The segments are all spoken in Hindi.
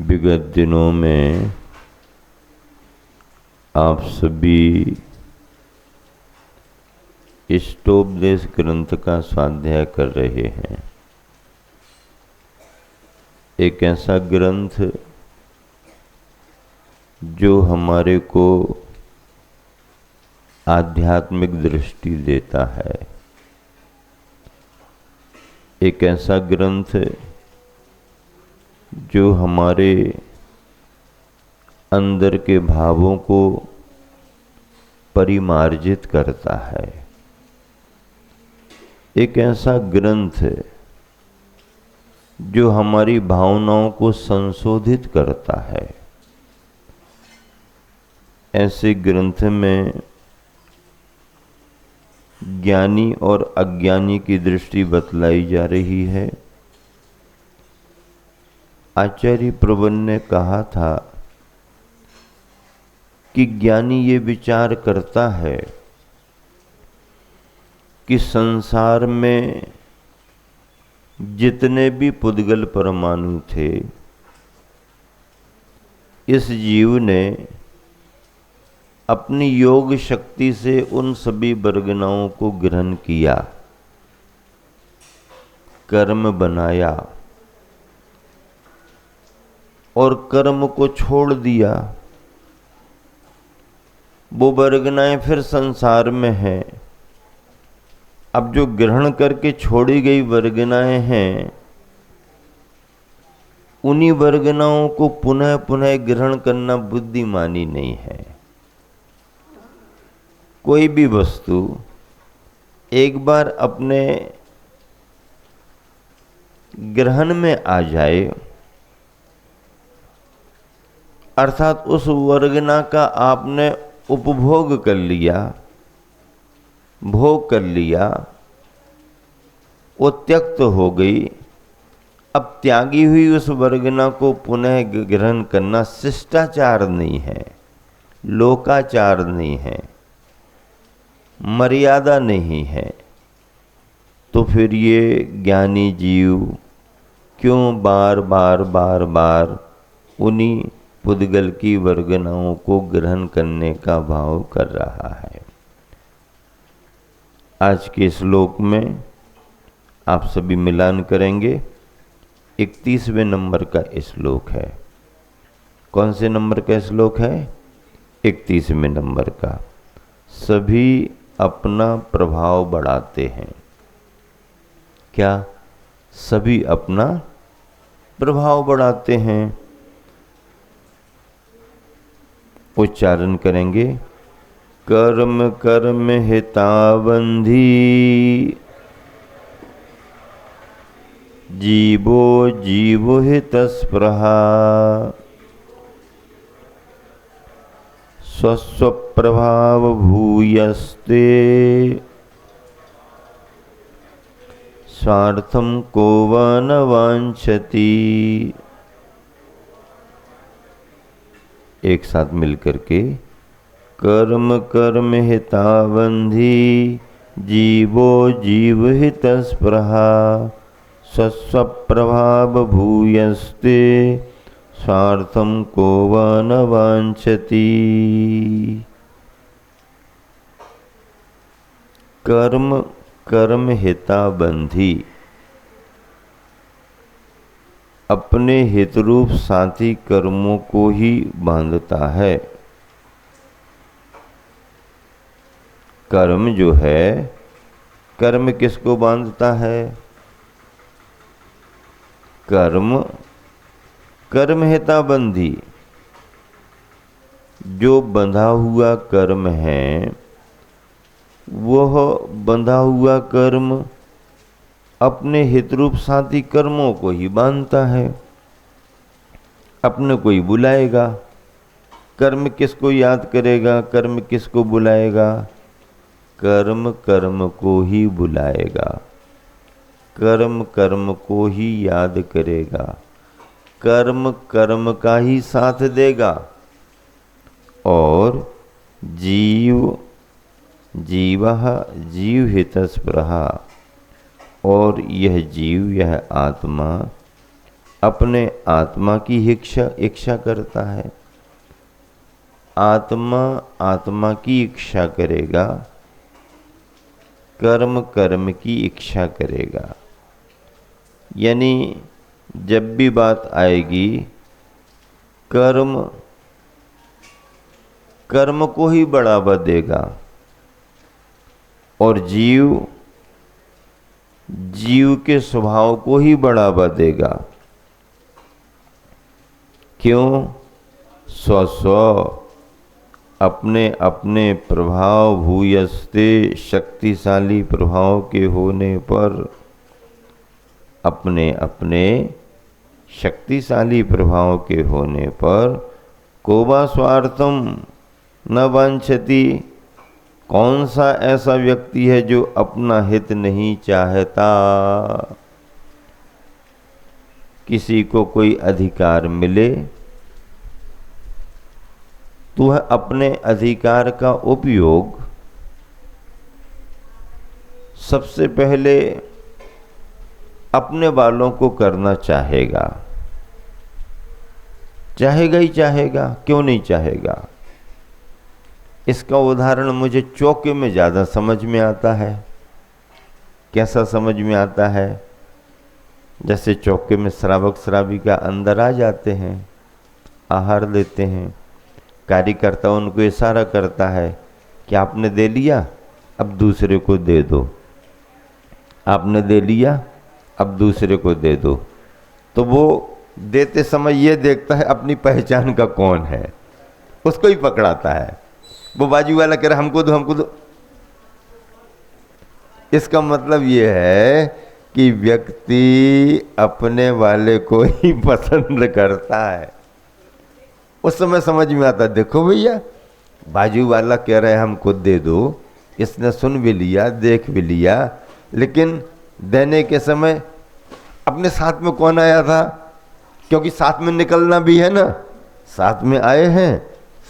विगत दिनों में आप सभी इष्टोपदेश ग्रंथ का स्वाध्याय कर रहे हैं। एक ऐसा ग्रंथ जो हमारे को आध्यात्मिक दृष्टि देता है। एक ऐसा ग्रंथ जो हमारे अंदर के भावों को परिमार्जित करता है। एक ऐसा ग्रंथ जो हमारी भावनाओं को संशोधित करता है। ऐसे ग्रंथ में ज्ञानी और अज्ञानी की दृष्टि बतलाई जा रही है। आचार्य प्रबंध ने कहा था कि ज्ञानी ये विचार करता है कि संसार में जितने भी पुद्गल परमाणु थे, इस जीव ने अपनी योग शक्ति से उन सभी वर्गनाओं को ग्रहण किया, कर्म बनाया और कर्म को छोड़ दिया। वो वर्गनाएं फिर संसार में हैं। अब जो ग्रहण करके छोड़ी गई वर्गनाएं हैं, उन्हीं वर्गनाओं को पुनः पुनः ग्रहण करना बुद्धिमानी नहीं है। कोई भी वस्तु एक बार अपने ग्रहण में आ जाए, अर्थात उस वर्गना का आपने उपभोग कर लिया, भोग कर लिया, वो त्यक्त हो गई। अब त्यागी हुई उस वर्गना को पुनः ग्रहण करना शिष्टाचार नहीं है, लोकाचार नहीं है, मर्यादा नहीं है। तो फिर ये ज्ञानी जीव क्यों बार बार बार बार उन्हीं पुद्गल की वर्गनाओं को ग्रहण करने का भाव कर रहा है। आज के श्लोक में आप सभी मिलान करेंगे। 31वें नंबर का श्लोक है। कौन से नंबर का श्लोक है? 31वें नंबर का। सभी अपना प्रभाव बढ़ाते हैं। क्या? सभी अपना प्रभाव बढ़ाते हैं। उच्चारण करेंगे। कर्म कर्म हितावंधी जीवो जीव हितस्पृहा स्वस्वप्रभाव भूयस्ते स्वार्थम को व न वांछति। एक साथ मिलकर के। कर्म कर्म हितावंधी जीवो जीव हितस्पृहा स्वस्वप्रभाव भूयस्ते स्वार्थम को व न वांछति। कर्म कर्म हिताबंधी अपने हितरूप साथी कर्मों को ही बांधता है। कर्म जो है, कर्म किसको बांधता है? कर्म कर्म हिताबंधी। जो बंधा हुआ कर्म है, वह बंधा हुआ कर्म अपने हितरूप साथी कर्मों को ही बांधता है। अपने को ही बुलाएगा। कर्म किसको याद करेगा? कर्म किसको बुलाएगा? कर्म कर्म को ही बुलाएगा। कर्म कर्म को ही याद करेगा। कर्म कर्म का ही साथ देगा। और जीव जीवः जीव हितस्पृहा, और यह जीव, यह आत्मा अपने आत्मा की इच्छा करता है। आत्मा आत्मा की इच्छा करेगा, कर्म कर्म की इच्छा करेगा। यानी जब भी बात आएगी कर्म कर्म को ही बढ़ावा देगा और जीव जीव के स्वभाव को ही बढ़ावा देगा। क्यों? स्व स्व अपने अपने प्रभाव भूयस्ते शक्तिशाली प्रभाव के होने पर, अपने अपने शक्तिशाली प्रभाव के होने पर को वा स्वार्थम न वांछति। कौन सा ऐसा व्यक्ति है जो अपना हित नहीं चाहता? किसी को कोई अधिकार मिले तो वह अपने अधिकार का उपयोग सबसे पहले अपने वालों को करना चाहेगा। चाहेगा ही चाहेगा, क्यों नहीं चाहेगा? इसका उदाहरण मुझे चौके में ज़्यादा समझ में आता है। कैसा समझ में आता है? जैसे चौके में श्रावक श्राविका अंदर आ जाते हैं, आहार लेते हैं, कार्यकर्ता उनको इशारा करता है कि आपने दे लिया, अब दूसरे को दे दो। आपने दे लिया, अब दूसरे को दे दो। तो वो देते समय ये देखता है अपनी पहचान का कौन है, उसको ही पकड़ाता है। वो बाजू वाला कह रहा हमको दो हमको दो। इसका मतलब ये है कि व्यक्ति अपने वाले को ही पसंद करता है। उस समय समझ में आता, देखो भैया बाजू वाला कह रहा है हमको दे दो, इसने सुन भी लिया, देख भी लिया, लेकिन देने के समय अपने साथ में कौन आया था? क्योंकि साथ में निकलना भी है ना, साथ में आए हैं,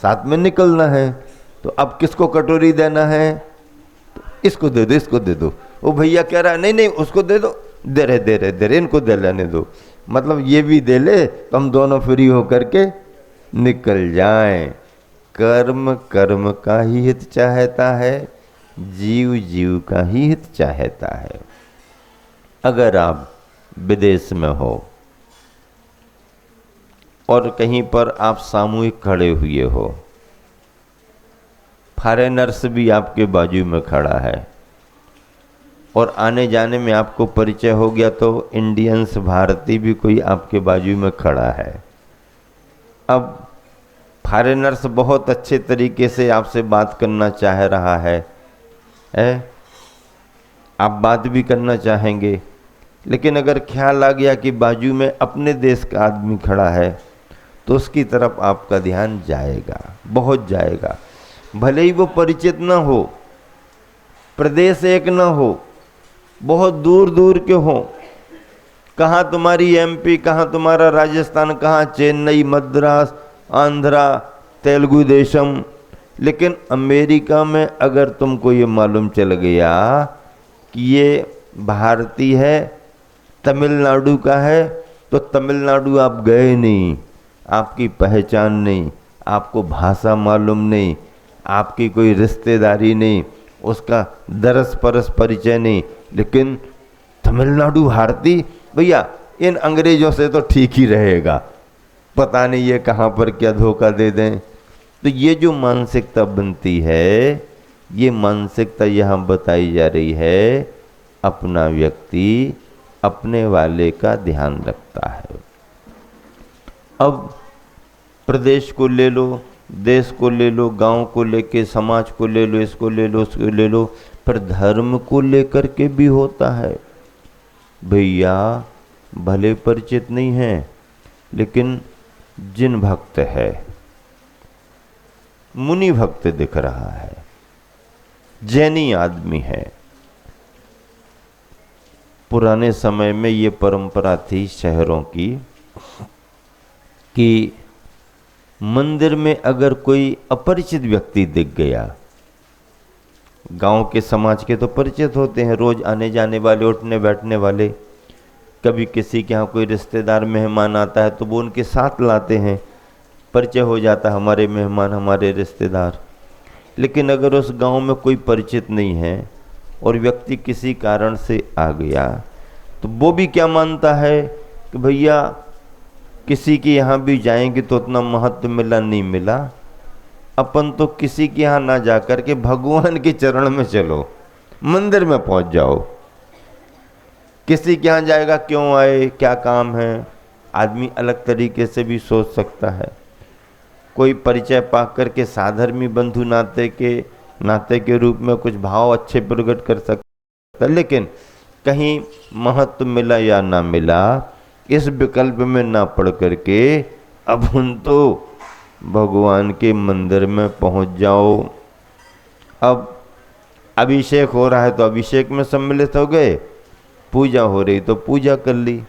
साथ में निकलना है। तो अब किसको कटोरी देना है? तो इसको दे दो, इसको दे दो। वो भैया कह रहा है नहीं नहीं उसको दे दो, दे रहे इनको दे लेने दो। मतलब ये भी दे ले तो हम दोनों फ्री होकर के निकल जाएं। कर्म कर्म का ही हित चाहता है, जीव जीव का ही हित चाहता है। अगर आप विदेश में हो और कहीं पर आप सामूहिक खड़े हुए हो, फॉरेनर्स भी आपके बाजू में खड़ा है और आने जाने में आपको परिचय हो गया तो इंडियंस भारतीय भी कोई आपके बाजू में खड़ा है। अब फॉरेनर्स बहुत अच्छे तरीके से आपसे बात करना चाह रहा है, आप बात भी करना चाहेंगे, लेकिन अगर ख्याल आ गया कि बाजू में अपने देश का आदमी खड़ा है तो उसकी तरफ आपका ध्यान जाएगा, बहुत जाएगा। भले ही वो परिचित ना हो, प्रदेश एक ना हो, बहुत दूर दूर के हो, कहाँ तुम्हारी एमपी, कहाँ तुम्हारा राजस्थान, कहाँ चेन्नई, मद्रास, आंध्रा, तेलुगु देशम, लेकिन अमेरिका में अगर तुमको ये मालूम चल गया कि ये भारतीय है, तमिलनाडु का है, तो तमिलनाडु आप गए नहीं, आपकी पहचान नहीं, आपको भाषा मालूम नहीं, आपकी कोई रिश्तेदारी नहीं, उसका दरस परस परिचय नहीं, लेकिन तमिलनाडु भारतीय, भैया इन अंग्रेजों से तो ठीक ही रहेगा, पता नहीं ये कहाँ पर क्या धोखा दे दें। तो ये जो मानसिकता बनती है, ये मानसिकता यहाँ बताई जा रही है, अपना व्यक्ति अपने वाले का ध्यान रखता है। अब प्रदेश को ले लो, देश को ले लो, गांव को लेके, समाज को ले लो, इसको ले लो, उसको ले लो, पर धर्म को लेकर के भी होता है। भैया भले परिचित नहीं है, लेकिन जिन भक्त है, मुनि भक्त दिख रहा है, जैनी आदमी है। पुराने समय में ये परंपरा थी शहरों की कि मंदिर में अगर कोई अपरिचित व्यक्ति दिख गया, गांव के समाज के तो परिचित होते हैं, रोज आने जाने वाले, उठने बैठने वाले, कभी किसी के यहाँ कोई रिश्तेदार मेहमान आता है तो वो उनके साथ लाते हैं, परिचय हो जाता है हमारे मेहमान हमारे रिश्तेदार। लेकिन अगर उस गांव में कोई परिचित नहीं है और व्यक्ति किसी कारण से आ गया तो वो भी क्या मानता है कि भैया किसी के यहाँ भी जाएंगे तो उतना महत्व मिला नहीं मिला, अपन तो किसी के यहाँ ना जाकर के भगवान के चरण में चलो, मंदिर में पहुंच जाओ। किसी के यहाँ जाएगा, क्यों आए, क्या काम है, आदमी अलग तरीके से भी सोच सकता है। कोई परिचय पा करके साधर्मी बंधु नाते के रूप में कुछ भाव अच्छे प्रकट कर सकता है। लेकिन कहीं महत्व मिला या ना मिला, इस विकल्प में ना पड़ करके अब उन तो भगवान के मंदिर में पहुंच जाओ। अब अभिषेक हो रहा है तो अभिषेक में सम्मिलित हो गए, पूजा हो रही तो पूजा कर ली,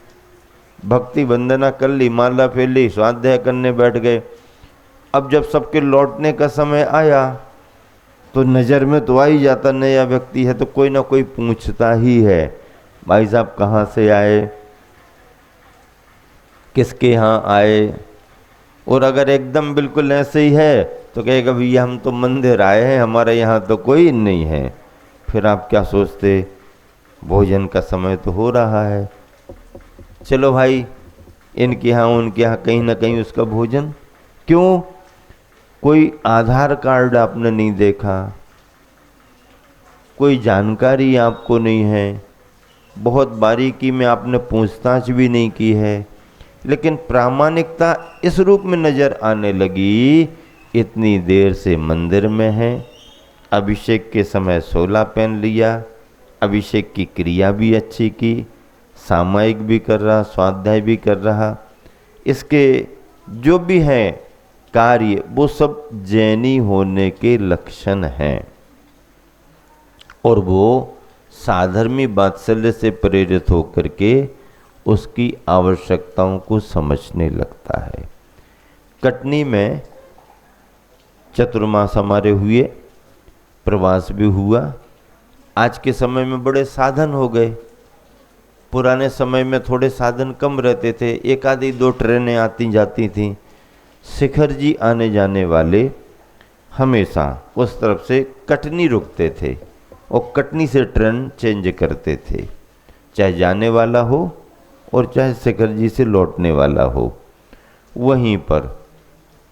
भक्ति वंदना कर ली, माला फेर ली, स्वाध्याय करने बैठ गए। अब जब सबके लौटने का समय आया तो नज़र में तो आ ही जाता, नया व्यक्ति है तो कोई ना कोई पूछता ही है, भाई साहब कहाँ से आए, किसके यहाँ आए। और अगर एकदम बिल्कुल ऐसे ही है तो कहेगा भैया हम तो मंदिर आए हैं, हमारे यहाँ तो कोई नहीं है। फिर आप क्या सोचते, भोजन का समय तो हो रहा है, चलो भाई इनके यहाँ उनके यहाँ कहीं ना कहीं उसका भोजन। क्यों? कोई आधार कार्ड आपने नहीं देखा, कोई जानकारी आपको नहीं है, बहुत बारीकी में आपने पूछताछ भी नहीं की है, लेकिन प्रामाणिकता इस रूप में नज़र आने लगी, इतनी देर से मंदिर में है, अभिषेक के समय 16 पहन लिया, अभिषेक की क्रिया भी अच्छी की, सामायिक भी कर रहा, स्वाध्याय भी कर रहा, इसके जो भी हैं कार्य वो सब जैनी होने के लक्षण हैं। और वो साधर्मी वात्सल्य से प्रेरित होकर के उसकी आवश्यकताओं को समझने लगता है। कटनी में चतुर्मास हमारे हुए, प्रवास भी हुआ। आज के समय में बड़े साधन हो गए, पुराने समय में थोड़े साधन कम रहते थे, एक आधी 2 ट्रेनें आती जाती थीं। शिखर जी आने जाने वाले हमेशा उस तरफ से कटनी रुकते थे और कटनी से ट्रेन चेंज करते थे, चाहे जाने वाला हो और चाहे शिखर जी से लौटने वाला हो वहीं पर।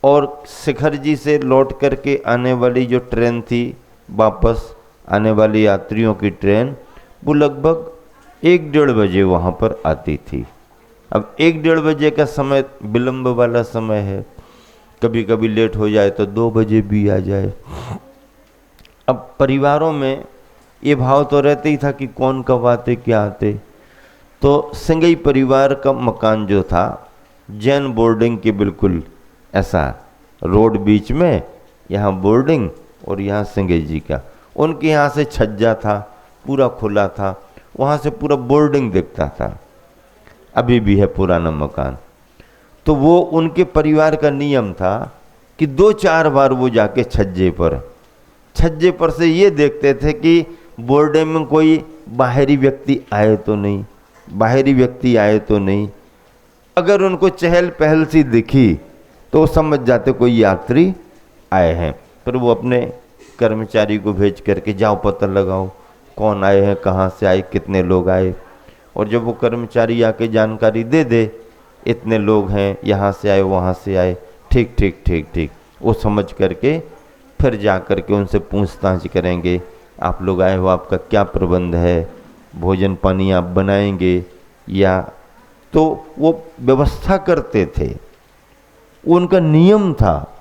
और शिखर जी से लौट करके आने वाली जो ट्रेन थी, वापस आने वाले यात्रियों की ट्रेन, वो लगभग 1-1:30 बजे वहाँ पर आती थी। अब 1-1:30 बजे का समय विलंब वाला समय है, कभी कभी लेट हो जाए तो 2 बजे भी आ जाए। अब परिवारों में ये भाव तो रहते ही था कि कौन कब आते क्या आते। तो सिंगई परिवार का मकान जो था जैन बोर्डिंग के बिल्कुल ऐसा रोड बीच में, यहाँ बोर्डिंग और यहाँ सिंगई जी का, उनके यहाँ से छज्जा था, पूरा खुला था, वहाँ से पूरा बोर्डिंग दिखता था, अभी भी है पुराना मकान। तो वो उनके परिवार का नियम था कि 2-4 बार वो जाके छज्जे पर से ये देखते थे कि बोर्डिंग में कोई बाहरी व्यक्ति आए तो नहीं। अगर उनको चहल पहल सी दिखी तो समझ जाते कोई यात्री आए हैं। फिर वो अपने कर्मचारी को भेज करके जाओ पता लगाओ कौन आए हैं, कहाँ से आए, कितने लोग आए। और जब वो कर्मचारी आके जानकारी दे दे, इतने लोग हैं, यहाँ से आए, वहाँ से आए, ठीक, वो समझ करके फिर जा कर के उनसे पूछताछ करेंगे, आप लोग आए हो, आपका क्या प्रबंध है, भोजन पानी आप बनाएंगे या। तो वो व्यवस्था करते थे, उनका नियम था,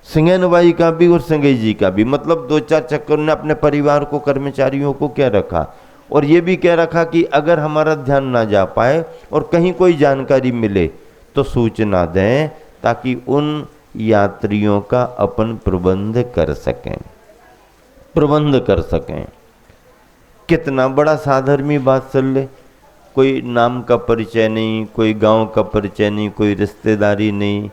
सिंगैन बाई का भी और सिंगई जी का भी। मतलब 2-4 चक्कर ने अपने परिवार को, कर्मचारियों को क्या रखा, और ये भी क्या रखा कि अगर हमारा ध्यान ना जा पाए और कहीं कोई जानकारी मिले तो सूचना दें, ताकि उन यात्रियों का अपन प्रबंध कर सकें। कितना बड़ा साधर्मी वात्सल्य, कोई नाम का परिचय नहीं, कोई गांव का परिचय नहीं, कोई रिश्तेदारी नहीं।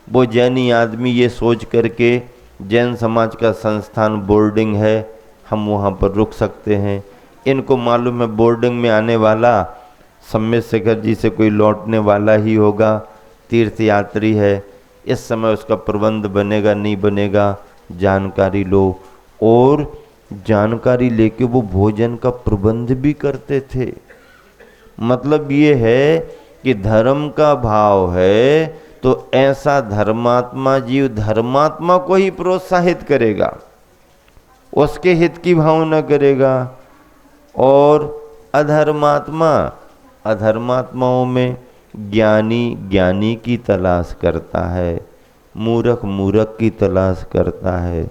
वो जैनी आदमी ये सोच करके जैन समाज का संस्थान बोर्डिंग है, हम वहाँ पर रुक सकते हैं। इनको मालूम है बोर्डिंग में आने वाला सम्मेद शेखर जी से कोई लौटने वाला ही होगा, तीर्थ यात्री है, इस समय उसका प्रबंध बनेगा नहीं बनेगा, जानकारी लो। और जानकारी लेके वो भोजन का प्रबंध भी करते थे। मतलब ये है कि धर्म का भाव है तो ऐसा धर्मात्मा जीव धर्मात्मा को ही प्रोत्साहित करेगा, उसके हित की भावना करेगा। और अधर्मात्मा अधर्मात्माओं में ज्ञानी ज्ञानी की तलाश करता है, मूर्ख मूर्ख की तलाश करता है।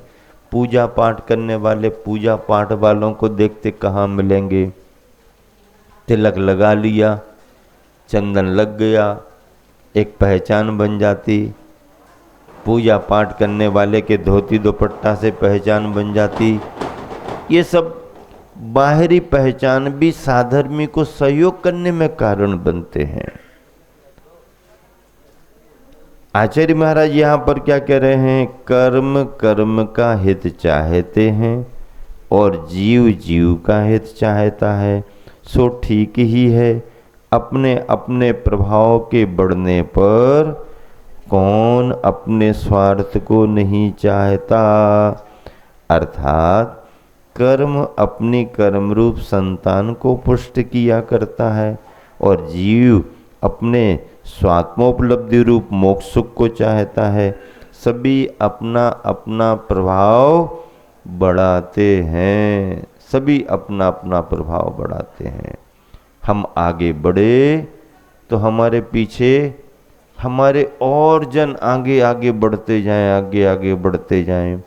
पूजा पाठ करने वाले पूजा पाठ वालों को देखते कहाँ मिलेंगे। तिलक लगा लिया, चंदन लग गया, एक पहचान बन जाती। पूजा पाठ करने वाले के धोती दुपट्टा से पहचान बन जाती। ये सब बाहरी पहचान भी साधर्मी को सहयोग करने में कारण बनते हैं। आचार्य महाराज यहाँ पर क्या कह रहे हैं? कर्म कर्म का हित चाहते हैं और जीव जीव का हित चाहता है, सो ठीक ही है। अपने अपने प्रभाव के बढ़ने पर कौन अपने स्वार्थ को नहीं चाहता। अर्थात कर्म अपनी कर्म रूप संतान को पुष्ट किया करता है और जीव अपने स्वात्मोपलब्धि रूप मोक्ष सुख को चाहता है। सभी अपना अपना प्रभाव बढ़ाते हैं, सभी अपना अपना प्रभाव बढ़ाते हैं। हम आगे बढ़े तो हमारे पीछे हमारे और जन आगे आगे बढ़ते जाएं, आगे आगे बढ़ते जाएं।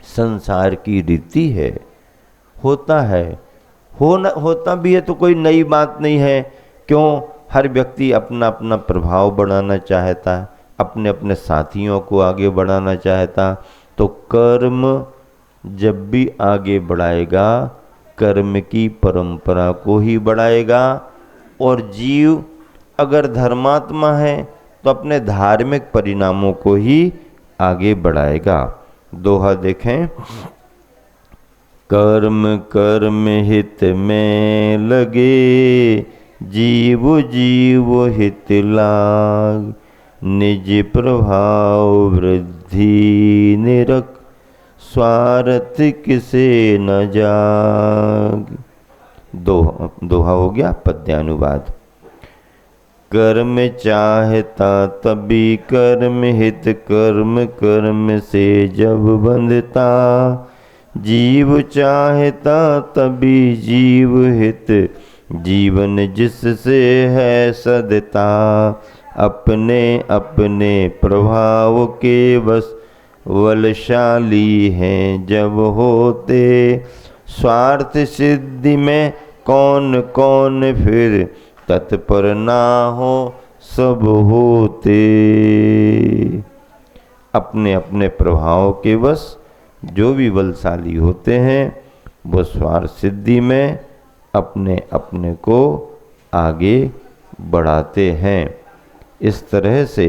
संसार की रीति है, होता है, होता भी है तो कोई नई बात नहीं है। क्यों? हर व्यक्ति अपना अपना प्रभाव बढ़ाना चाहता है, अपने अपने साथियों को आगे बढ़ाना चाहता। तो कर्म जब भी आगे बढ़ाएगा कर्म की परंपरा को ही बढ़ाएगा। और जीव अगर धर्मात्मा है तो अपने धार्मिक परिणामों को ही आगे बढ़ाएगा। दोहा देखें, कर्म कर्म हित में लगे, जीव जीव हित लाग, निज प्रभाव वृद्धि निरख, स्वार्थ किसे न जाग। दोहा हो गया पद्यानुवाद। कर्म चाहता तभी कर्म हित, कर्म कर्म से जब बंधता, जीव चाहता तभी जीव हित, जीवन जिससे है सदता। अपने अपने प्रभाव के बस बलशाली हैं जब होते, स्वार्थ सिद्धि में कौन कौन फिर तत्पर ना हो सब होते। अपने अपने प्रभाव के वश जो भी बलशाली होते हैं वो स्वार्थ सिद्धि में अपने अपने को आगे बढ़ाते हैं। इस तरह से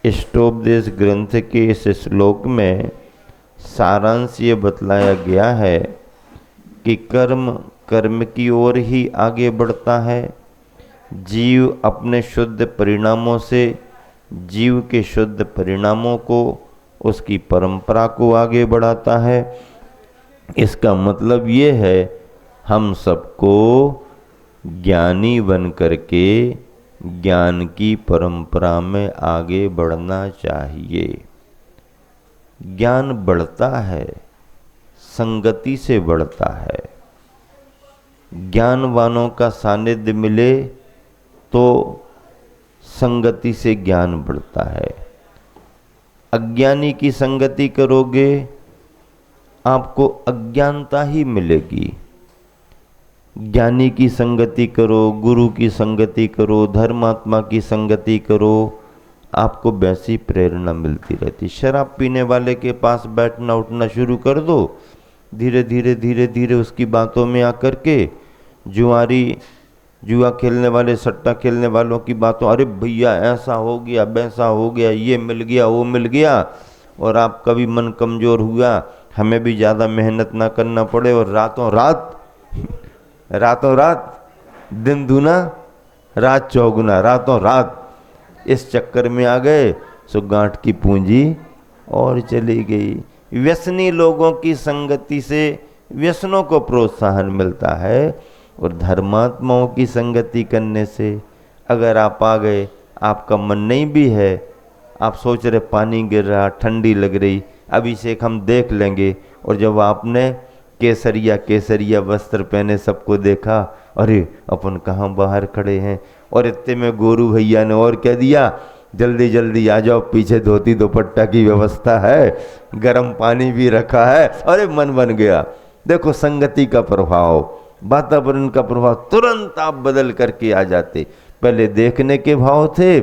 इष्टोपदेश ग्रंथ के इस श्लोक में सारांश ये बतलाया गया है कि कर्म कर्म की ओर ही आगे बढ़ता है। जीव अपने शुद्ध परिणामों से जीव के शुद्ध परिणामों को, उसकी परंपरा को आगे बढ़ाता है। इसका मतलब ये है हम सबको ज्ञानी बन करके ज्ञान की परंपरा में आगे बढ़ना चाहिए। ज्ञान बढ़ता है, संगति से बढ़ता है। ज्ञानवानों का सानिध्य मिले तो संगति से ज्ञान बढ़ता है। अज्ञानी की संगति करोगे आपको अज्ञानता ही मिलेगी। ज्ञानी की संगति करो, गुरु की संगति करो, धर्मात्मा की संगति करो, आपको वैसी प्रेरणा मिलती रहती। शराब पीने वाले के पास बैठना उठना शुरू कर दो, धीरे धीरे धीरे धीरे उसकी बातों में आकर के जुआ खेलने वाले, सट्टा खेलने वालों की बातों, अरे भैया ऐसा हो गया वैसा हो गया, ये मिल गया वो मिल गया, और आपका भी मन कमज़ोर हुआ, हमें भी ज़्यादा मेहनत ना करना पड़े और रातों रात दिन दूना रात चौगुना, रातों रात इस चक्कर में आ गए, सो गांठ की पूंजी और चली गई। व्यसनी लोगों की संगति से व्यसनों को प्रोत्साहन मिलता है, और धर्मात्माओं की संगति करने से अगर आप आ गए, आपका मन नहीं भी है, आप सोच रहे पानी गिर रहा, ठंडी लग रही, अभिषेक हम देख लेंगे, और जब आपने केसरिया केसरिया वस्त्र पहने सबको देखा, अरे अपन कहाँ बाहर खड़े हैं, और इतने में गोरू भैया ने और कह दिया, जल्दी जल्दी आ जाओ, पीछे धोती दोपट्टा की व्यवस्था है, गर्म पानी भी रखा है। अरे मन बन गया। देखो संगति का प्रभाव, वातावरण का प्रभाव, तुरंत आप बदल करके आ जाते। पहले देखने के भाव थे,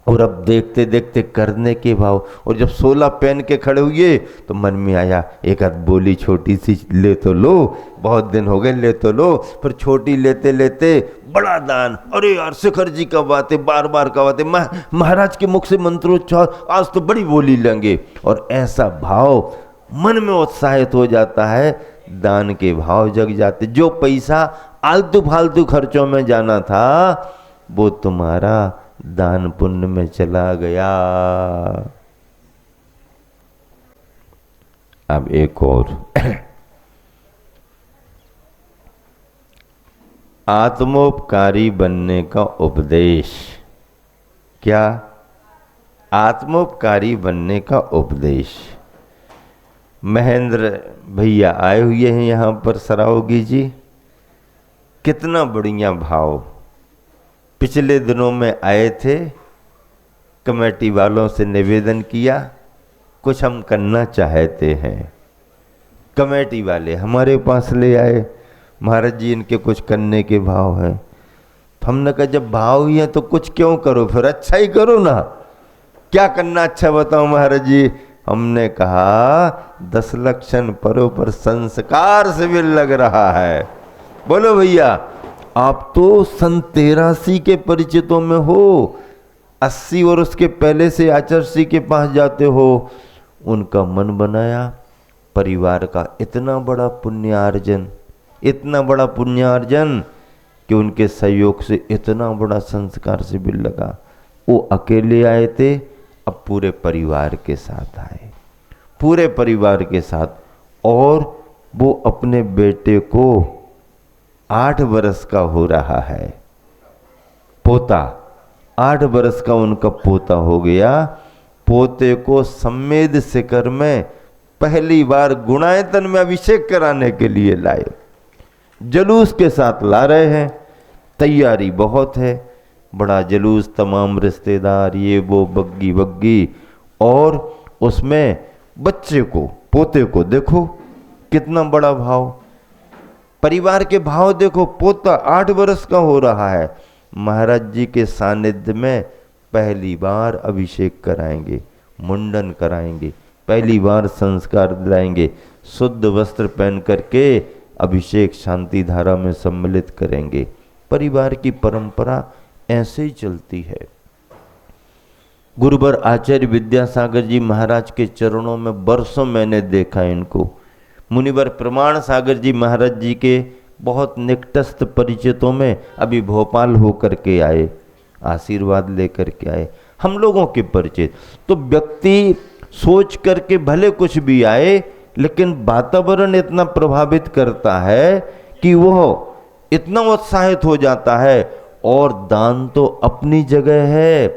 और अब देखते देखते करने के भाव। और जब 16 पहन के खड़े हुए तो मन में आया, एक आध बोली छोटी सी ले तो लो, बहुत दिन हो गए, ले तो लो। पर छोटी लेते लेते बड़ा दान, अरे यार शिखर जी का बात है, बार बार का बात है, महाराज के मुख से मंत्रोच्चार, आज तो बड़ी बोली लेंगे। और ऐसा भाव मन में उत्साहित हो जाता है, दान के भाव जग जाते। जो पैसा आलतू फालतू खर्चों में जाना था, वो तुम्हारा दान पुण्य में चला गया। अब एक और आत्मोपकारी बनने का उपदेश। क्या? आत्मोपकारी बनने का उपदेश। महेंद्र भैया आए हुए हैं यहाँ पर, सरावगी जी, कितना बढ़िया भाव। पिछले दिनों में आए थे, कमेटी वालों से निवेदन किया, कुछ हम करना चाहते हैं। कमेटी वाले हमारे पास ले आए, महाराज जी इनके कुछ करने के भाव हैं। हमने कहा जब भाव ही है तो कुछ क्यों करो, फिर अच्छा ही करो ना। क्या करना अच्छा बताओ महाराज जी। हमने कहा 10 लक्षण परों पर संस्कार शिविर लग रहा है। बोलो भैया, आप तो सन 83 के परिचितों में हो, 80 और उसके पहले से आचार्य के पास जाते हो। उनका मन बनाया, परिवार का इतना बड़ा पुण्यार्जन, इतना बड़ा पुण्यार्जन कि उनके सहयोग से इतना बड़ा संस्कार शिविर लगा। वो अकेले आए थे, अब पूरे परिवार के साथ आए, पूरे परिवार के साथ। और वो अपने बेटे को 8 वर्ष का हो रहा है, पोता 8 वर्ष का उनका पोता हो गया। पोते को सम्मेद शिखर में पहली बार गुणायतन में अभिषेक कराने के लिए लाए, जलूस के साथ ला रहे हैं। तैयारी बहुत है, बड़ा जलूस, तमाम रिश्तेदार, ये वो, बग्गी बग्गी, और उसमें बच्चे को, पोते को देखो कितना बड़ा भाव, परिवार के भाव देखो। पोता 8 वर्ष का हो रहा है, महाराज जी के सानिध्य में पहली बार अभिषेक कराएंगे, मुंडन कराएंगे, पहली बार संस्कार दिलाएंगे, शुद्ध वस्त्र पहन करके अभिषेक शांति धारा में सम्मिलित करेंगे। परिवार की परंपरा ऐसे ही चलती है। गुरुवर आचार्य विद्यासागर जी महाराज के चरणों में वर्षों मैंने देखा इनको। मुनिवर प्रमाण सागर जी महाराज जी के बहुत निकटस्थ परिचितों में अभी भोपाल होकर के आए, आशीर्वाद लेकर के आए, हम लोगों के परिचित। तो व्यक्ति सोच करके भले कुछ भी आए, लेकिन वातावरण इतना प्रभावित करता है कि वो इतना उत्साहित हो जाता है। और दान तो अपनी जगह है,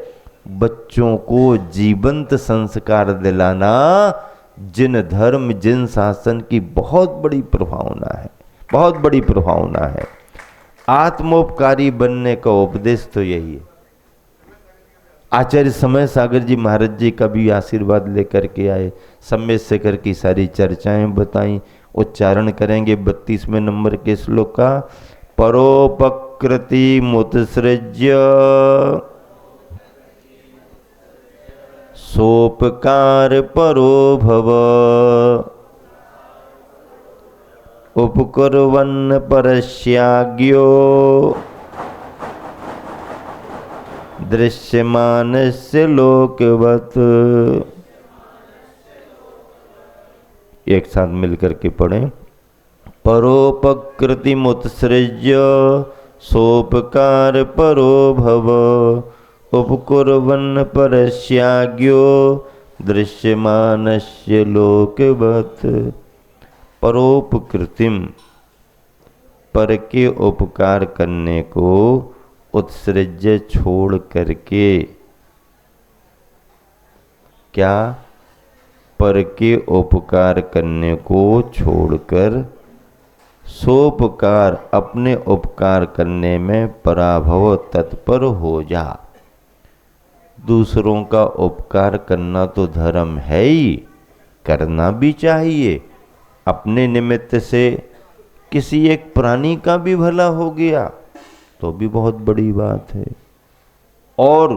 बच्चों को जीवंत संस्कार दिलाना जिन धर्म जिन शासन की बहुत बड़ी प्रभावना है, बहुत बड़ी प्रभावना है। आत्मोपकारी बनने का उपदेश तो यही है। आचार्य समय सागर जी महाराज जी का भी आशीर्वाद लेकर के आए, सम्मेद शिखर की सारी चर्चाएं बताई। उच्चारण करेंगे 32वें नंबर के श्लोक का। परोपकृति मुत्सृज्य सोपकार परो भव उपकुर्वन् परस्याज्ञो दृश्यमानस्य लोकवत्। एक साथ मिलकर के पढ़ें। परोपकृति मुत्सृज्य सोपकार परो भव, उपकुर्वन् परस्याज्ञो दृश्यमानस्य लोकवत्। परोपकृतिम, पर के उपकार करने को उत्सृज्य छोड़ करके, क्या? पर के उपकार करने को छोड़कर सोपकार, अपने उपकार करने में पराभव तत्पर हो जा। दूसरों का उपकार करना तो धर्म है ही, करना भी चाहिए। अपने निमित्त से किसी एक प्राणी का भी भला हो गया तो भी बहुत बड़ी बात है। और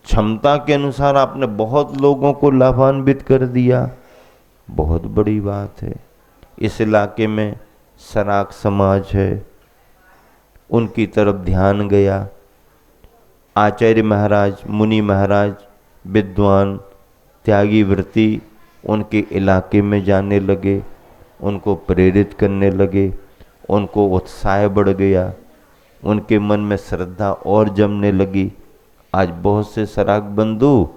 क्षमता के अनुसार आपने बहुत लोगों को लाभान्वित कर दिया, बहुत बड़ी बात है। इस इलाके में सराक समाज है, उनकी तरफ ध्यान गया। आचार्य महाराज, मुनि महाराज, विद्वान, त्यागी वृत्ति उनके इलाके में जाने लगे, उनको प्रेरित करने लगे, उनको उत्साह बढ़ गया, उनके मन में श्रद्धा और जमने लगी। आज बहुत से सराक बंधु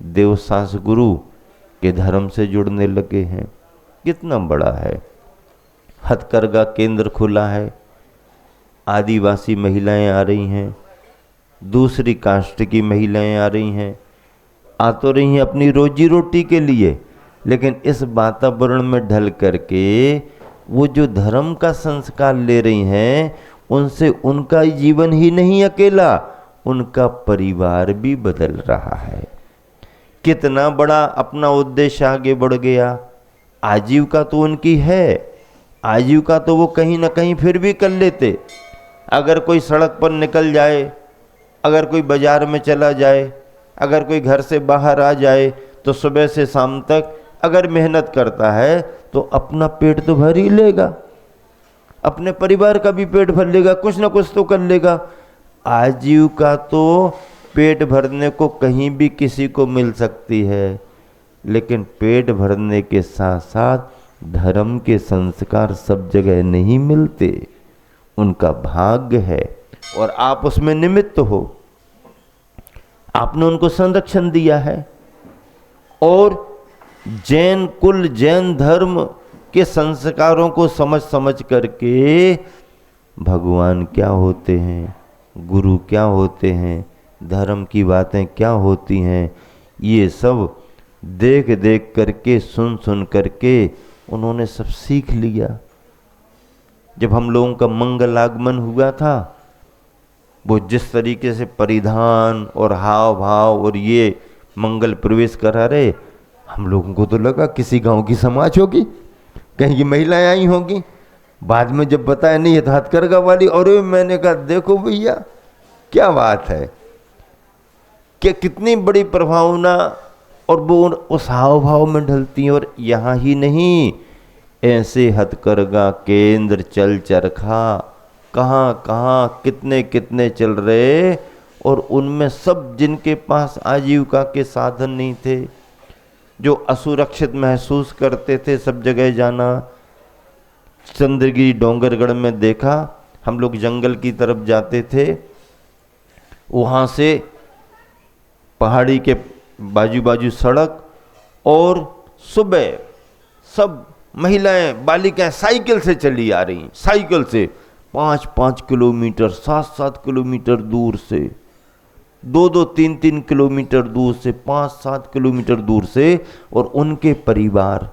देवसास गुरु के धर्म से जुड़ने लगे हैं। कितना बड़ा है। हथकरघा केंद्र खुला है, आदिवासी महिलाएं आ रही हैं, दूसरी कास्ट की महिलाएं आ रही हैं, आ तो रही हैं अपनी रोजी रोटी के लिए, लेकिन इस वातावरण में ढल करके वो जो धर्म का संस्कार ले रही हैं, उनसे उनका जीवन ही नहीं अकेला, उनका परिवार भी बदल रहा है। कितना बड़ा अपना उद्देश्य आगे बढ़ गया। आजीविका तो उनकी है, आजीविका तो वो कहीं ना कहीं फिर भी कर लेते। अगर कोई सड़क पर निकल जाए, अगर कोई बाजार में चला जाए, अगर कोई घर से बाहर आ जाए, तो सुबह से शाम तक अगर मेहनत करता है तो अपना पेट तो भर ही लेगा, अपने परिवार का भी पेट भर लेगा, कुछ ना कुछ तो कर लेगा। आजीविका तो पेट भरने को कहीं भी किसी को मिल सकती है, लेकिन पेट भरने के साथ साथ धर्म के संस्कार सब जगह नहीं मिलते, उनका भाग्य है और आप उसमें निमित्त हो। आपने उनको संरक्षण दिया है। और जैन कुल, जैन धर्म के संस्कारों को समझ समझ करके भगवान क्या होते हैं, गुरु क्या होते हैं, धर्म की बातें क्या होती हैं, ये सब देख देख करके, सुन सुन करके उन्होंने सब सीख लिया। जब हम लोगों का मंगल आगमन हुआ था, वो जिस तरीके से परिधान और हाव भाव और ये मंगल प्रवेश करा रहे, हम लोगों को तो लगा किसी गांव की समाज होगी, कहीं की महिलाएं आई होंगी। बाद में जब बताया नहीं, ये तो हथकरघा वाली, और मैंने कहा देखो भैया क्या बात है, कि कितनी बड़ी प्रभावना, और वो उस हाव भाव में ढलती हैं। और यहाँ ही नहीं, ऐसे हथकरघा केंद्र चल चरखा कहाँ कहाँ कितने कितने चल रहे, और उनमें सब जिनके पास आजीविका के साधन नहीं थे, जो असुरक्षित महसूस करते थे, सब जगह जाना। चंद्रगिरी डोंगरगढ़ में देखा, हम लोग जंगल की तरफ जाते थे, वहाँ से पहाड़ी के बाजू बाजू सड़क, और सुबह सब महिलाएं बालिकाएं साइकिल से चली आ रही, साइकिल से 5-5 किलोमीटर, 7-7 किलोमीटर दूर से, 2-2, 3-3 किलोमीटर दूर से, 5-7 किलोमीटर दूर से, और उनके परिवार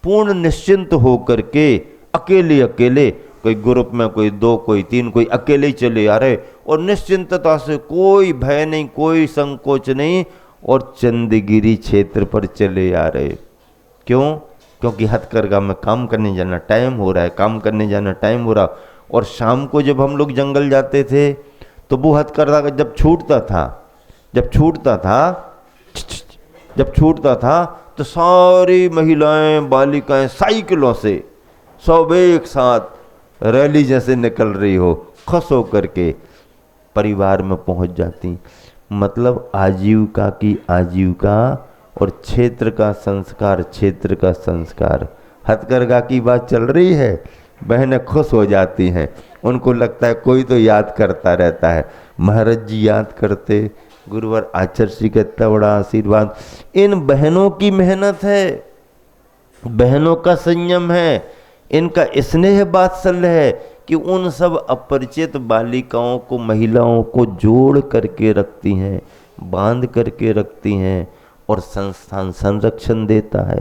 पूर्ण निश्चिंत हो करके अकेले अकेले, कोई ग्रुप में कोई 2, कोई 3, कोई अकेले ही चले आ रहे, और निश्चिंतता से, कोई भय नहीं, कोई संकोच नहीं, और चंद्रगिरी क्षेत्र पर चले आ रहे। क्यों? क्योंकि हथकरघा में काम करने जाना टाइम हो रहा है, काम करने जाना टाइम हो रहा। और शाम को जब हम लोग जंगल जाते थे, तो वो हथकरघा जब छूटता था तो सारी महिलाएं बालिकाएं साइकिलों से सब एक साथ रैली जैसे निकल रही हो, खस हो करके परिवार में पहुंच जाती। मतलब आजीविका की आजीविका और क्षेत्र का संस्कार, क्षेत्र का संस्कार। हथकरघा की बात चल रही है, बहनें खुश हो जाती हैं, उनको लगता है कोई तो याद करता रहता है। महाराज जी याद करते, गुरुवर आचार्य श्री का इतना बड़ा आशीर्वाद। इन बहनों की मेहनत है, बहनों का संयम है, इनका स्नेह वात्सल्य है कि उन सब अपरिचित बालिकाओं को, महिलाओं को जोड़ करके रखती हैं, बांध करके रखती हैं, और संस्थान संरक्षण देता है।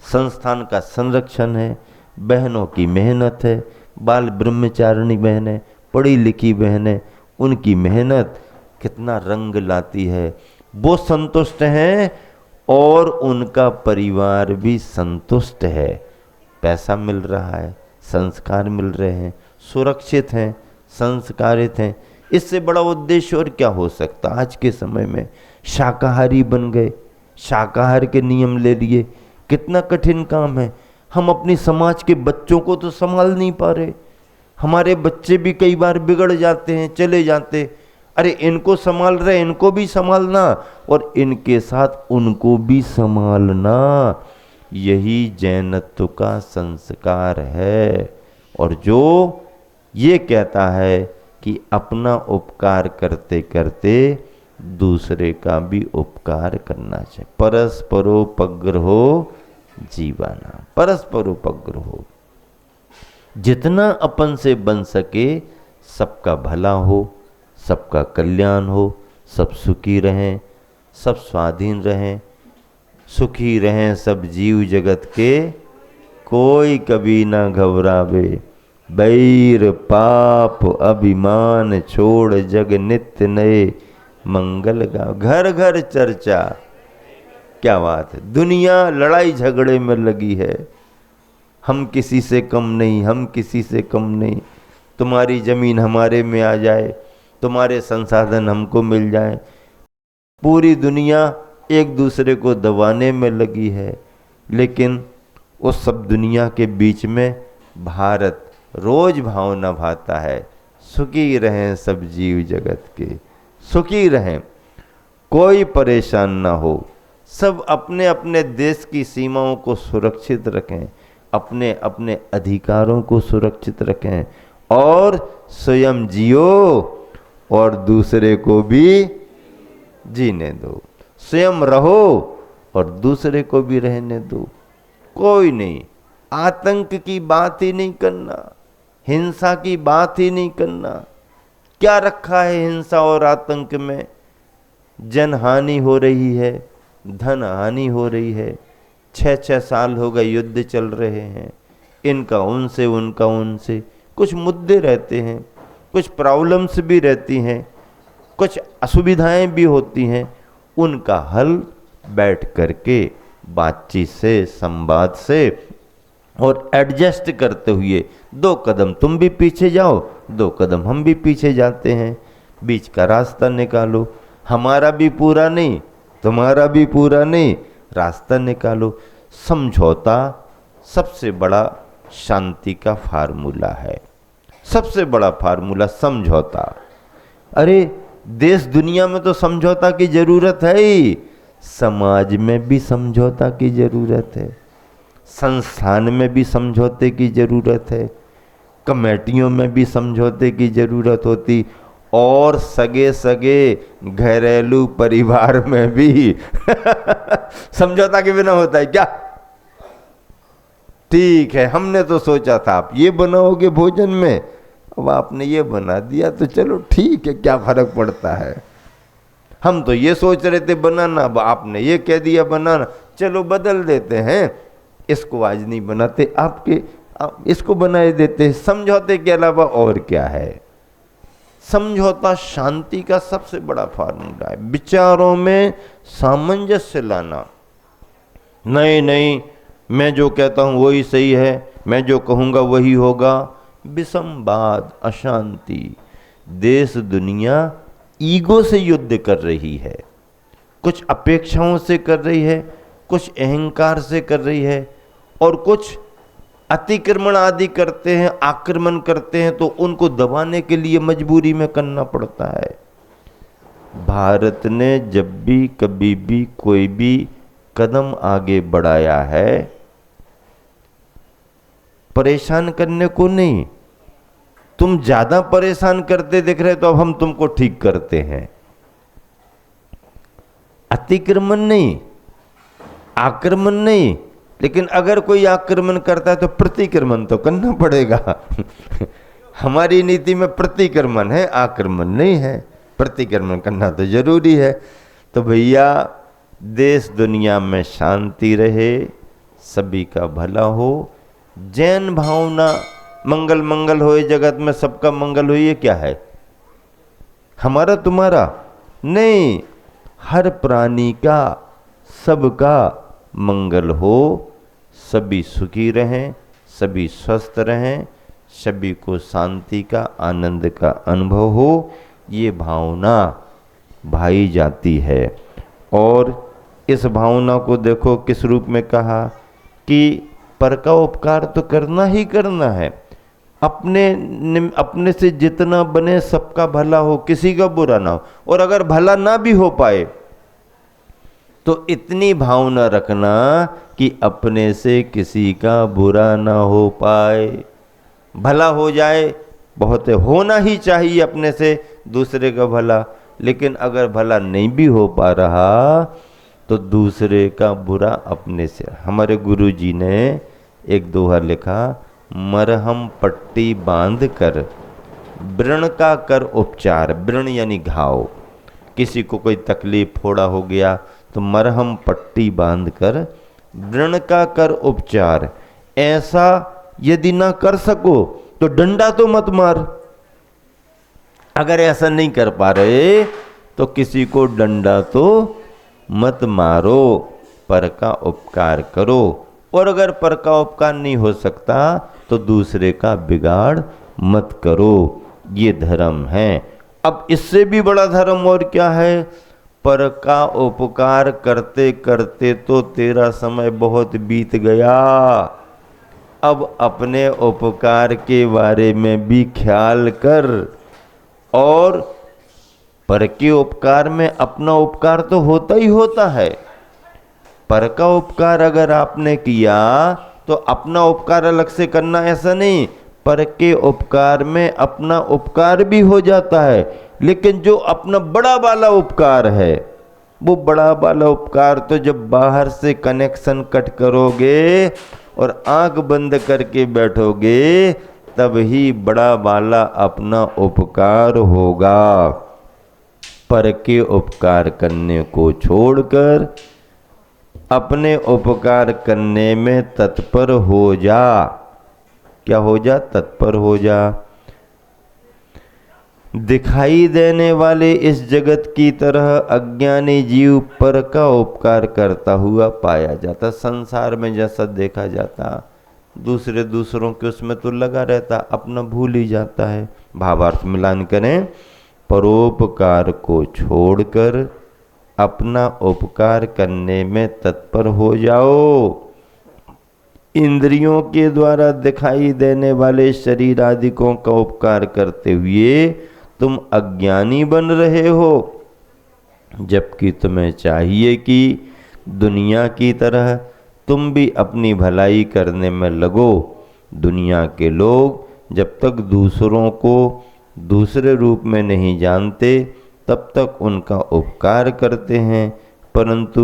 संस्थान का संरक्षण है, बहनों की मेहनत है। बाल ब्रह्मचारिणी बहनें, पढ़ी लिखी बहनें, उनकी मेहनत कितना रंग लाती है। वो संतुष्ट हैं और उनका परिवार भी संतुष्ट है। पैसा मिल रहा है, संस्कार मिल रहे हैं, सुरक्षित हैं, संस्कारित हैं। इससे बड़ा उद्देश्य और क्या हो सकता। आज के समय में शाकाहारी बन गए, शाकाहार के नियम ले लिए, कितना कठिन काम है। हम अपनी समाज के बच्चों को तो संभाल नहीं पा रहे, हमारे बच्चे भी कई बार बिगड़ जाते हैं, चले जाते। अरे इनको संभाल रहे, इनको भी संभालना और इनके साथ उनको भी संभालना, यही जैनत्व का संस्कार है। और जो ये कहता है कि अपना उपकार करते करते दूसरे का भी उपकार करना चाहिए। परस्परोपग्रहो जीवाना, परस्परोपग्रहो, जितना अपन से बन सके सबका भला हो, सबका कल्याण हो, सब सुखी रहें, सब स्वाधीन रहें, सुखी रहें सब जीव जगत के, कोई कभी ना घबरावे। बैर पाप अभिमान छोड़ जग नित्य नए मंगल गाओ। घर घर चर्चा, क्या बात है। दुनिया लड़ाई झगड़े में लगी है, हम किसी से कम नहीं, हम किसी से कम नहीं। तुम्हारी जमीन हमारे में आ जाए, तुम्हारे संसाधन हमको मिल जाए। पूरी दुनिया एक दूसरे को दबाने में लगी है, लेकिन उस सब दुनिया के बीच में भारत रोज भावना भाता है, सुखी रहें सब जीव जगत के, सुखी रहें, कोई परेशान ना हो, सब अपने अपने देश की सीमाओं को सुरक्षित रखें, अपने अपने अधिकारों को सुरक्षित रखें और स्वयं जियो और दूसरे को भी जीने दो। स्वयं रहो और दूसरे को भी रहने दो। कोई नहीं, आतंक की बात ही नहीं करना, हिंसा की बात ही नहीं करना। क्या रखा है हिंसा और आतंक में? जनहानि हो रही है, धन हानि हो रही है। 6-6 साल हो गए युद्ध चल रहे हैं, इनका उनसे उनका उनसे। कुछ मुद्दे रहते हैं, कुछ प्रॉब्लम्स भी रहती हैं, कुछ असुविधाएं भी होती हैं। उनका हल बैठ करके बातचीत से, संवाद से और एडजस्ट करते हुए 2 कदम तुम भी पीछे जाओ, 2 कदम हम भी पीछे जाते हैं, बीच का रास्ता निकालो। हमारा भी पूरा नहीं, तुम्हारा भी पूरा नहीं, रास्ता निकालो। समझौता सबसे बड़ा शांति का फार्मूला है, सबसे बड़ा फार्मूला समझौता। अरे देश दुनिया में तो समझौता की जरूरत है ही, समाज में भी समझौता की जरूरत है, संस्थान में भी समझौते की जरूरत है, कमेटियों में भी समझौते की जरूरत होती, और सगे सगे घरेलू परिवार में भी समझौता के बिना होता है क्या? ठीक है, हमने तो सोचा था आप ये बनाओगे भोजन में, अब आपने ये बना दिया तो चलो ठीक है, क्या फर्क पड़ता है। हम तो ये सोच रहे थे बनाना, अब आपने ये कह दिया बनाना, चलो बदल देते हैं, इसको आज नहीं बनाते, आप इसको बनाए देते हैं। समझौते के अलावा और क्या है? समझौता शांति का सबसे बड़ा फार्मूला है। विचारों में सामंजस्य लाना, नहीं नहीं मैं जो कहता हूँ वही सही है, मैं जो कहूँगा वही होगा। विसंवाद, अशांति। देश दुनिया ईगो से युद्ध कर रही है, कुछ अपेक्षाओं से कर रही है, कुछ अहंकार से कर रही है, और कुछ अतिक्रमण आदि करते हैं, आक्रमण करते हैं, तो उनको दबाने के लिए मजबूरी में करना पड़ता है। भारत ने जब भी कभी भी कोई भी कदम आगे बढ़ाया है, परेशान करने को नहीं। तुम ज्यादा परेशान करते दिख रहे तो अब हम तुमको ठीक करते हैं। अतिक्रमण नहीं, आक्रमण नहीं, लेकिन अगर कोई आक्रमण करता है तो प्रतिक्रमण तो करना पड़ेगा। हमारी नीति में प्रतिक्रमण है, आक्रमण नहीं है। प्रतिक्रमण करना तो जरूरी है। तो भैया देश दुनिया में शांति रहे, सभी का भला हो, जैन भावना मंगल मंगल होए, जगत में सबका मंगल हो, ये क्या है? हमारा तुम्हारा नहीं, हर प्राणी का, सबका मंगल हो, सभी सुखी रहें, सभी स्वस्थ रहें, सभी को शांति का, आनंद का अनुभव हो, ये भावना भाई जाती है। और इस भावना को देखो किस रूप में कहा कि पर का उपकार तो करना ही करना है। अपने से जितना बने सबका भला हो, किसी का बुरा ना हो। और अगर भला ना भी हो पाए तो इतनी भावना रखना कि अपने से किसी का बुरा ना हो पाए। भला हो जाए, बहुत होना ही चाहिए अपने से दूसरे का भला, लेकिन अगर भला नहीं भी हो पा रहा तो दूसरे का बुरा अपने से। हमारे गुरुजी ने एक दोहा लिखा, मरहम पट्टी बांध कर व्रण का कर उपचार। व्रण यानी घाव, किसी को कोई तकलीफ फोड़ा हो गया तो मरहम पट्टी बांध कर व्रण का कर उपचार। ऐसा यदि ना कर सको तो डंडा तो मत मार। अगर ऐसा नहीं कर पा रहे तो किसी को डंडा तो मत मारो, पर का उपकार करो। और अगर पर का उपकार नहीं हो सकता तो दूसरे का बिगाड़ मत करो। ये धर्म है। अब इससे भी बड़ा धर्म और क्या है? पर का उपकार करते करते तो तेरा समय बहुत बीत गया, अब अपने उपकार के बारे में भी ख्याल कर। और पर के उपकार में अपना उपकार तो होता ही होता है। पर का उपकार अगर आपने किया तो अपना उपकार अलग से करना, ऐसा नहीं। पर के उपकार में अपना उपकार भी हो जाता है। लेकिन जो अपना बड़ा वाला उपकार है, वो बड़ा वाला उपकार तो जब बाहर से कनेक्शन कट करोगे और आंख बंद करके बैठोगे तब ही बड़ा वाला अपना उपकार होगा। पर के उपकार करने को छोड़कर अपने उपकार करने में तत्पर हो जा। क्या हो जा? तत्पर हो जा। दिखाई देने वाले इस जगत की तरह अज्ञानी जीव पर का उपकार करता हुआ पाया जाता। संसार में जैसा देखा जाता, दूसरों के उसमें तो लगा रहता, अपना भूल ही जाता है। भावार्थ मिलान करें, परोपकार को छोड़कर अपना उपकार करने में तत्पर हो जाओ। इंद्रियों के द्वारा दिखाई देने वाले शरीर आदिकों का उपकार करते हुए तुम अज्ञानी बन रहे हो, जबकि तुम्हें चाहिए कि दुनिया की तरह तुम भी अपनी भलाई करने में लगो। दुनिया के लोग जब तक दूसरों को दूसरे रूप में नहीं जानते तब तक उनका उपकार करते हैं, परंतु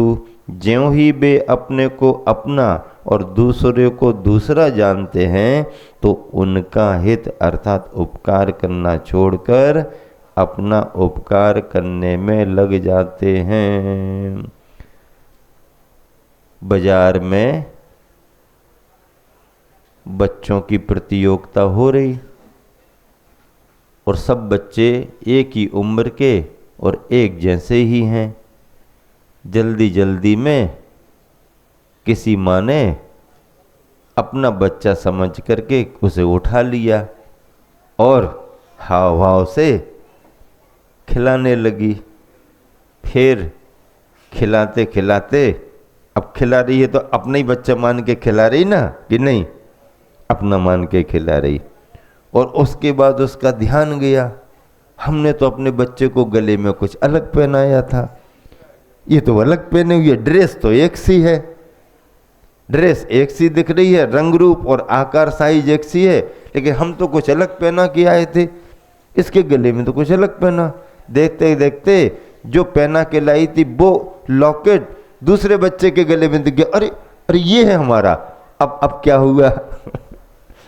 ज्यों ही वे अपने को अपना और दूसरे को दूसरा जानते हैं तो उनका हित अर्थात उपकार करना छोड़कर अपना उपकार करने में लग जाते हैं। बाजार में बच्चों की प्रतियोगिता हो रही और सब बच्चे एक ही उम्र के और एक जैसे ही हैं। जल्दी जल्दी में किसी माँ ने अपना बच्चा समझ करके उसे उठा लिया और हाव भाव से खिलाने लगी। फिर खिलाते खिलाते, अब खिला रही है तो अपना ही बच्चा मान के खिला रही ना, कि नहीं, अपना मान के खिला रही। और उसके बाद उसका ध्यान गया, हमने तो अपने बच्चे को गले में कुछ अलग पहनाया था, ये तो अलग पहने हुए, ड्रेस तो एक सी है। ड्रेस एक सी दिख रही है, रंग रूप और आकार साइज एक सी है, लेकिन हम तो कुछ अलग पहना के आए थे, इसके गले में तो कुछ अलग पहना। देखते देखते जो पहना के लाई थी वो लॉकेट दूसरे बच्चे के गले में दिख गया। अरे अरे ये है हमारा। अब क्या हुआ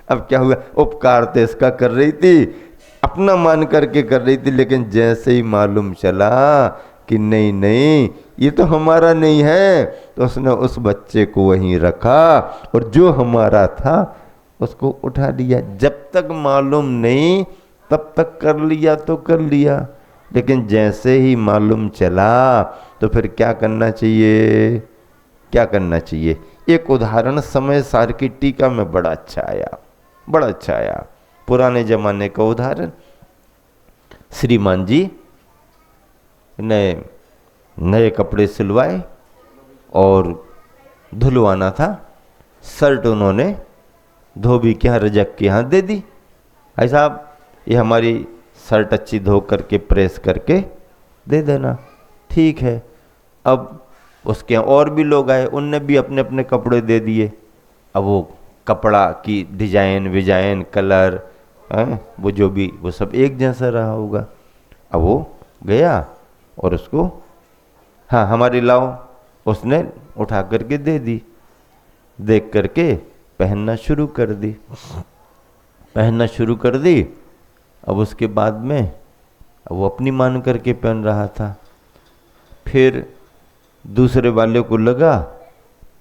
अब क्या हुआ? उपकार तो इसका कर रही थी, अपना मान करके कर रही थी, लेकिन जैसे ही मालूम चला कि नहीं नहीं ये तो हमारा नहीं है, तो उसने उस बच्चे को वहीं रखा और जो हमारा था उसको उठा लिया। जब तक मालूम नहीं तब तक कर लिया तो कर लिया, लेकिन जैसे ही मालूम चला तो फिर क्या करना चाहिए? क्या करना चाहिए? एक उदाहरण समय सार की टीका में बड़ा अच्छा आया, बड़ा अच्छा आया। पुराने जमाने का उदाहरण। श्रीमान जी नए कपड़े सिलवाए और धुलवाना था। शर्ट उन्होंने धोबी के यहाँ, रजक के यहाँ दे दी। भाई साहब ये हमारी शर्ट अच्छी धो करके प्रेस करके दे देना। ठीक है। अब उसके यहाँ और भी लोग आए, उनने भी अपने अपने कपड़े दे दिए। अब वो कपड़ा की डिजाइन विजाइन कलर वो जो भी वो सब एक जैसा रहा होगा। अब वो गया और उसको हाँ हमारी लाओ, उसने उठा करके दे दी। देख करके पहनना शुरू कर दी, पहनना शुरू कर दी। अब उसके बाद में अब वो अपनी मान करके पहन रहा था। फिर दूसरे वाले को लगा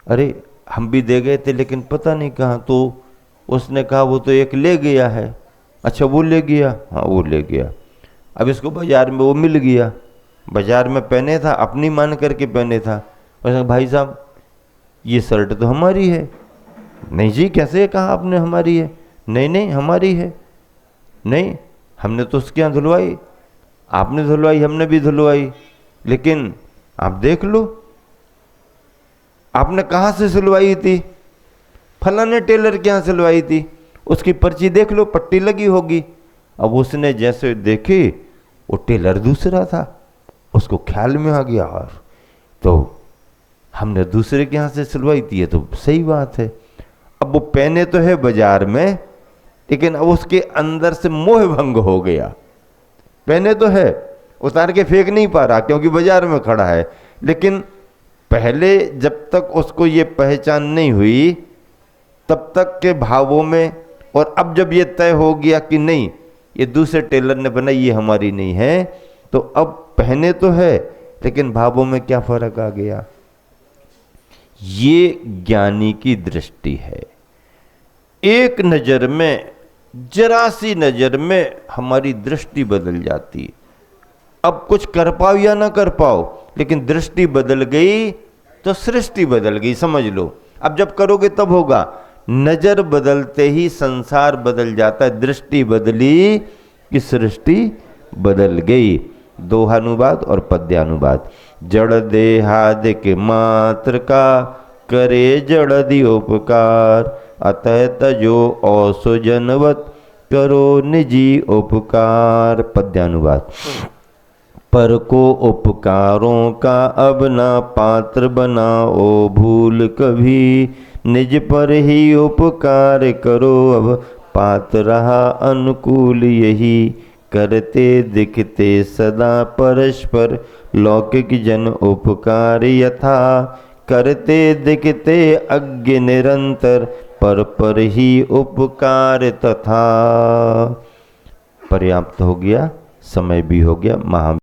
अरे हम भी दे गए थे लेकिन पता नहीं कहाँ, तो उसने कहा वो तो एक ले गया है। अच्छा वो ले गया? हाँ वो ले गया। अब इसको बाजार में वो मिल गया, बाजार में पहने था, अपनी मान करके पहने था। उसने भाई साहब ये शर्ट तो हमारी है। नहीं जी कैसे कहा आपने हमारी है? नहीं नहीं हमारी है। नहीं हमने तो उसके यहाँ धुलवाई, आपने धुलवाई हमने भी धुलवाई, लेकिन आप देख लो आपने कहाँ से सिलवाई थी? फलाने टेलर के यहाँ सिलवाई थी, उसकी पर्ची देख लो पट्टी लगी होगी। अब उसने जैसे देखी वो टेलर दूसरा था, उसको ख्याल में आ गया और तो हमने दूसरे के यहाँ से सिलवाई थी, ये तो सही बात है। अब वो पहने तो है बाजार में, लेकिन अब उसके अंदर से मोह भंग हो गया। पहने तो है, उतार के फेंक नहीं पा रहा क्योंकि बाजार में खड़ा है, लेकिन पहले जब तक उसको ये पहचान नहीं हुई तब तक के भावों में, और अब जब ये तय हो गया कि नहीं ये दूसरे टेलर ने बनाई ये हमारी नहीं है, तो अब पहने तो है लेकिन भावों में क्या फर्क आ गया? ये ज्ञानी की दृष्टि है। एक नजर में, जरा सी नजर में हमारी दृष्टि बदल जाती। अब कुछ कर पाओ या ना कर पाओ, लेकिन दृष्टि बदल गई तो सृष्टि बदल गई, समझ लो। अब जब करोगे तब होगा। नजर बदलते ही संसार बदल जाता है। दृष्टि बदली कि सृष्टि बदल गई। दोहानुवाद और पद्यानुवाद। जड़ देहादिक मात्र का करे जड़दि उपकार, अतः तजो औसुजनवत करो निजी उपकार। पद्यानुवाद। पर को उपकारों का अब ना पात्र बनाओ भूल कभी, निज पर ही उपकार करो अब पात्र रहा अनुकूल यही, करते दिखते सदा परस्पर लौकिक जन उपकार यथा, करते दिखते अज्ञ निरंतर पर ही उपकार तथा। पर्याप्त हो गया, समय भी हो गया। महा